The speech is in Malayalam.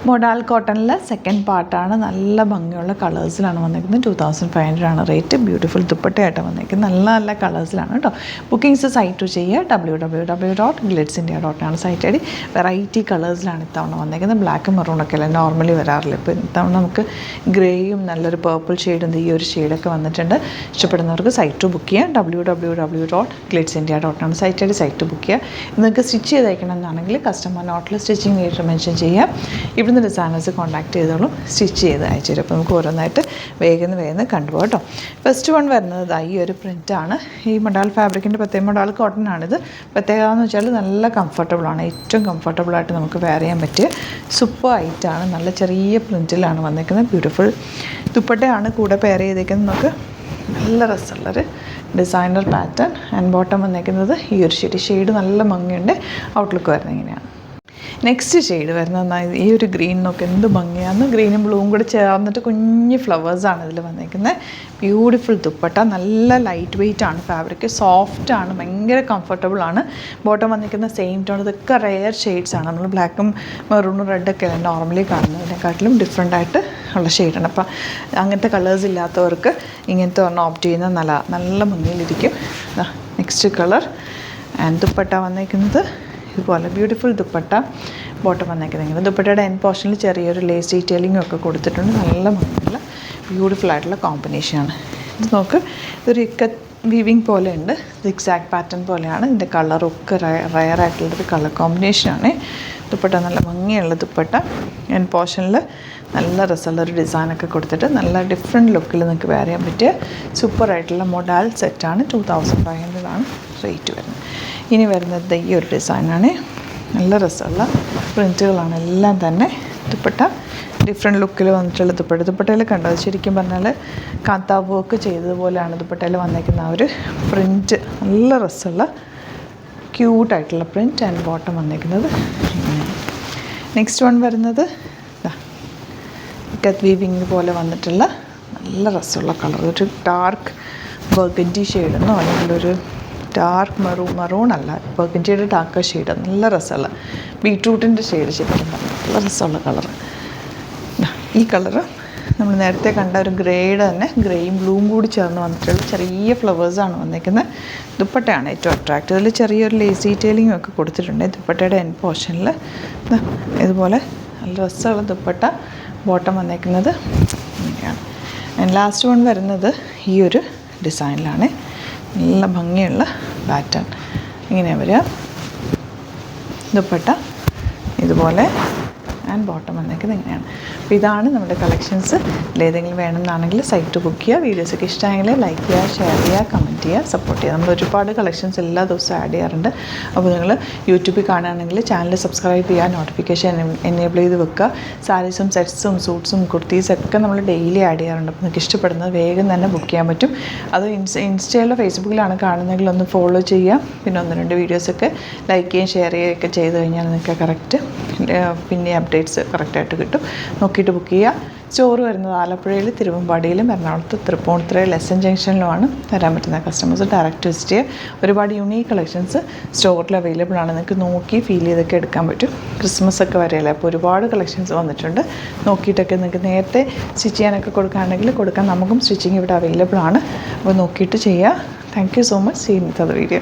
മൊഡാൽ കോട്ടണിലെ സെക്കൻഡ് പാർട്ടാണ്. നല്ല ഭംഗിയുള്ള കളേഴ്സിലാണ് വന്നിരിക്കുന്നത്. 2500 ആണ് റേറ്റ്. ബ്യൂട്ടിഫുൾ ദുപ്പട്ടയായിട്ട് വന്നിരിക്കുന്നത്. നല്ല നല്ല കളേഴ്സിലാണ് കേട്ടോ. ബുക്കിംഗ്സ് സൈറ്റ് ചെയ്യുക. www.glitzindia.com ആണ് സൈറ്റ് ഐ ഡി. വെറൈറ്റി കളേഴ്സിലാണ് ഇത്തവണ വന്നിരിക്കുന്നത്. ബ്ലാക്ക് മെറൂണൊക്കെ അല്ലേ നോർമലി വരാറില്ല. ഇപ്പോൾ ഇത്തവണ നമുക്ക് ഗ്രേയും നല്ലൊരു പേർപ്പിൾ ഷെയ്ഡും ഈ ഒരു ഷെയ്ഡൊക്കെ വന്നിട്ടുണ്ട്. ഇഷ്ടപ്പെടുന്നവർക്ക് സൈറ്റ് ബുക്ക് ചെയ്യാം. www.glitzindia.com ആണ് സൈറ്റ് ഐ ഡി. സൈറ്റ് ബുക്ക് ചെയ്യുക. നിങ്ങൾക്ക് സ്റ്റിച്ച് ചെയ്തേക്കണം എന്നാണെങ്കിൽ കസ്റ്റമർ നോട്ടിൽ സ്റ്റിച്ചിങ് റേറ്റ് മെൻഷൻ ചെയ്യാം. ഇവിടുന്ന് ഡിസൈനേഴ്സ് കോൺടാക്ട് ചെയ്തോളും, സ്റ്റിച്ച് ചെയ്ത് അയച്ചു തരും. അപ്പോൾ നമുക്ക് ഓരോന്നായിട്ട് വേഗം കണ്ടുപോകാം കേട്ടോ. ഫസ്റ്റ് വൺ വരുന്നത് ഈ ഒരു പ്രിൻ്റാണ്. ഈ മൊഡാൽ ഫാബ്രിക്കിൻ്റെ പ്രത്യേക മൊഡാൽ കോട്ടൺ ആണിത്. പ്രത്യേകത എന്ന് വെച്ചാൽ നല്ല കംഫർട്ടബിളാണ്. ഏറ്റവും കംഫർട്ടബിളായിട്ട് നമുക്ക് വെയർ ചെയ്യാൻ പറ്റിയ സൂപ്പർ ആയിട്ടാണ്. നല്ല ചെറിയ പ്രിൻറ്റിലാണ് വന്നിരിക്കുന്നത്. ബ്യൂട്ടിഫുൾ ദുപ്പട്ടയാണ് കൂടെ പെയർ ചെയ്തേക്കുന്നത്. നമുക്ക് നല്ല രസമുള്ളൊരു ഡിസൈനർ പാറ്റേൺ. ആൻഡ് ബോട്ടം വന്നിരിക്കുന്നത് ഈ ഒരു ഷെയ്ഡ് നല്ല ഭംഗിയുണ്ട്. ഔട്ട്ലുക്ക് വരുന്നത് ഇങ്ങനെയാണ്. നെക്സ്റ്റ് ഷെയ്ഡ് വരുന്നത് ഈ ഒരു ഗ്രീൻ നോക്ക് എന്ത് ഭംഗിയാണ്. ഗ്രീനും ബ്ലൂവും കൂടെ ചേർന്നിട്ട് കുഞ്ഞ് ഫ്ലവേഴ്സാണ് ഇതിൽ വന്നിരിക്കുന്നത്. ബ്യൂട്ടിഫുൾ ദുപ്പട്ട. നല്ല ലൈറ്റ് വെയ്റ്റ് ആണ് ഫാബ്രിക്. സോഫ്റ്റ് ആണ്. ഭയങ്കര കംഫർട്ടബിൾ ആണ്. ബോട്ടം വന്നിരിക്കുന്ന സെയിം ടോൺ. ഇതൊക്കെ റെയർ ഷെയ്ഡ്സ് ആണ്. നമ്മൾ ബ്ലാക്കും മെറൂണും റെഡൊക്കെ അല്ല നോർമലി കാണുന്നതിനെക്കാട്ടിലും ഡിഫറെൻ്റ് ആയിട്ട് ഉള്ള ഷെയ്ഡാണ്. അപ്പോൾ അങ്ങനത്തെ കളേഴ്സ് ഇല്ലാത്തവർക്ക് ഇങ്ങനത്തെ ഒരെണ്ണം ഓപ്റ്റ് ചെയ്യുന്നത് നല്ല ഭംഗിയിലിരിക്കും. Next colour. ആൻഡ് ദുപ്പട്ട വന്നിരിക്കുന്നത് ഇതുപോലെ ബ്യൂട്ടിഫുൾ ദുപ്പട്ട. ബോട്ടം വന്നേക്കുന്നത് ദുപ്പട്ടയുടെ എൻ പോർഷനിൽ ചെറിയൊരു ലേസ് ഡീറ്റെയിലിംഗും ഒക്കെ കൊടുത്തിട്ടുണ്ട്. നല്ല ഭംഗിയുള്ള ബ്യൂട്ടിഫുൾ ആയിട്ടുള്ള കോമ്പിനേഷനാണ്. ഇത് നോക്ക്, ഇതൊരു ഇക്കത്ത് വീവിങ് പോലെ ഉണ്ട്. സിക്സാക് പാറ്റേൺ പോലെയാണ്. ഇതിൻ്റെ കളറൊക്കെ റയർ ആയിട്ടുള്ളൊരു കളർ കോമ്പിനേഷനാണ്. ദുപ്പട്ട നല്ല ഭംഗിയുള്ള ദുപ്പട്ട. എൻ പോർഷനിൽ നല്ല രസമുള്ളൊരു ഡിസൈനൊക്കെ കൊടുത്തിട്ട് നല്ല ഡിഫറെൻറ്റ് ലുക്കിൽ നിങ്ങൾക്ക് വെയർ ചെയ്യാൻ പറ്റിയ സൂപ്പറായിട്ടുള്ള മൊഡാൽ സെറ്റാണ്. 2500 ആണ് റേറ്റ് വരുന്നത്. ഇനി വരുന്നത് ഈ ഒരു ഡിസൈനാണ്. നല്ല രസമുള്ള പ്രിൻറ്റുകളാണ് എല്ലാം തന്നെ. ദുപ്പട്ട ഡിഫറെൻറ്റ് ലുക്കിൽ വന്നിട്ടുള്ള ദുപ്പട്ടയിൽ കണ്ടത് ശരിക്കും പറഞ്ഞാൽ കാന്താ വർക്ക് ചെയ്തതുപോലെയാണ് ദുപ്പട്ടയിൽ വന്നിരിക്കുന്ന ആ ഒരു പ്രിൻറ്റ്. നല്ല രസമുള്ള ക്യൂട്ടായിട്ടുള്ള പ്രിൻറ്റ്. ആൻഡ് ബോട്ടം വന്നിരിക്കുന്നത് ഇങ്ങനെയാണ്. നെക്സ്റ്റ് വൺ വരുന്നത് കത്ത് വീവിങ് പോലെ വന്നിട്ടുള്ള നല്ല രസമുള്ള കളർ. ഒരു ഡാർക്ക് ബർഗൻഡി ഷെയ്ഡെന്നോ അല്ലെങ്കിൽ ഒരു ഡാർക്ക് മെറൂൺ അല്ല, ബർഗൻഡിയുടെ ഡാർക്ക് ഷെയ്ഡ്. നല്ല രസമുള്ള ബീട്രൂട്ടിൻ്റെ ഷെയ്ഡ് ശരിക്കും നല്ല രസമുള്ള കളർ. ഈ കളറ് നമ്മൾ നേരത്തെ കണ്ട ഒരു ഗ്രേയുടെ തന്നെ ഗ്രേയും ബ്ലൂവും കൂടി ചേർന്ന് വന്നിട്ടുള്ള ചെറിയ ഫ്ലവേഴ്സാണ് വന്നിരിക്കുന്നത്. ദുപ്പട്ടയാണ് ഏറ്റവും അട്രാക്റ്റീവ്. അതിൽ ചെറിയൊരു ലേസ് ഡീറ്റെയിലിങ്ങും ഒക്കെ കൊടുത്തിട്ടുണ്ട്. ദുപ്പട്ടയുടെ എൻ പോർഷനിൽ ഇതുപോലെ നല്ല രസമുള്ള ദുപ്പട്ട. ബോട്ടം വന്നിരിക്കുന്നത് ഇങ്ങനെയാണ്. ആൻഡ് ലാസ്റ്റ് വൺ വരുന്നത് ഈ ഒരു ഡിസൈനിലാണ്. നല്ല ഭംഗിയുള്ള പാറ്റേൺ ഇങ്ങനെയാണ് വരിക. ദുപ്പട്ട ഇതുപോലെ. ആൻഡ് ബോട്ടം വന്നേക്കുന്നത് ഇങ്ങനെയാണ്. അപ്പോൾ ഇതാണ് നമ്മുടെ കളക്ഷൻസ്. ഇതിലേതെങ്കിലും വേണമെന്നാണെങ്കിൽ സൈറ്റ് ബുക്ക് ചെയ്യുക. വീഡിയോസൊക്കെ ഇഷ്ടമായെങ്കിൽ ലൈക്ക് ചെയ്യുക, ഷെയർ ചെയ്യുക, കമൻറ്റ് ചെയ്യുക, സപ്പോർട്ട് ചെയ്യുക. നമ്മൾ ഒരുപാട് കളക്ഷൻസ് എല്ലാ ദിവസവും ആഡ് ചെയ്യാറുണ്ട്. അപ്പോൾ നിങ്ങൾ യൂട്യൂബിൽ കാണുകയാണെങ്കിൽ ചാനൽ സബ്സ്ക്രൈബ് ചെയ്യുക, നോട്ടിഫിക്കേഷൻ എനേബിൾ ചെയ്ത് വെക്കുക. സാരീസും സെറ്റ്സും സൂട്ട്സും കുർത്തീസൊക്കെ നമ്മൾ ഡെയിലി ആഡ് ചെയ്യാറുണ്ട്. അപ്പോൾ നിങ്ങൾക്ക് ഇഷ്ടപ്പെടുന്നത് വേഗം തന്നെ ബുക്ക് ചെയ്യാൻ പറ്റും. അത് ഇൻസ്റ്റയിലോ ഫേസ്ബുക്കിലാണ് കാണുന്നതെങ്കിൽ ഒന്ന് ഫോളോ ചെയ്യുക. പിന്നെ 1-2 വീഡിയോസൊക്കെ ലൈക്ക് ചെയ്യുകയും ഷെയർ ചെയ്യുകയൊക്കെ ചെയ്ത് കഴിഞ്ഞാൽ നിങ്ങൾക്ക് കറക്റ്റ് പിന്നെ അപ്ഡേറ്റ്സ് കറക്റ്റായിട്ട് കിട്ടും. നോക്കിയിട്ട് ബുക്ക് ചെയ്യുക. സ്റ്റോർ വരുന്നത് ആലപ്പുഴയിൽ, തിരുവമ്പാടിയിലും, എറണാകുളത്ത് തൃപ്പൂണിത്തുറയിൽ എസ് എൻ ജംഗ്ഷനിലുമാണ്. വരാൻ പറ്റുന്ന കസ്റ്റമേഴ്സ് ഡയറക്റ്റ് വിസിറ്റ് ചെയ്യുക. ഒരുപാട് യൂണീക്ക് കളക്ഷൻസ് സ്റ്റോറിൽ അവൈലബിൾ ആണ്. നിങ്ങൾക്ക് നോക്കി ഫീൽ ചെയ്തൊക്കെ എടുക്കാൻ പറ്റും. ക്രിസ്മസ് ഒക്കെ വരെയല്ലേ, അപ്പോൾ ഒരുപാട് കളക്ഷൻസ് വന്നിട്ടുണ്ട്. നോക്കിയിട്ടൊക്കെ നിങ്ങൾക്ക് നേരത്തെ സ്റ്റിച്ച് ചെയ്യാനൊക്കെ കൊടുക്കുകയാണെങ്കിൽ കൊടുക്കാൻ നമുക്കും സ്റ്റിച്ചിങ് ഇവിടെ അവൈലബിൾ ആണ്. അപ്പോൾ നോക്കിയിട്ട് ചെയ്യുക. Thank you so much. See in the video.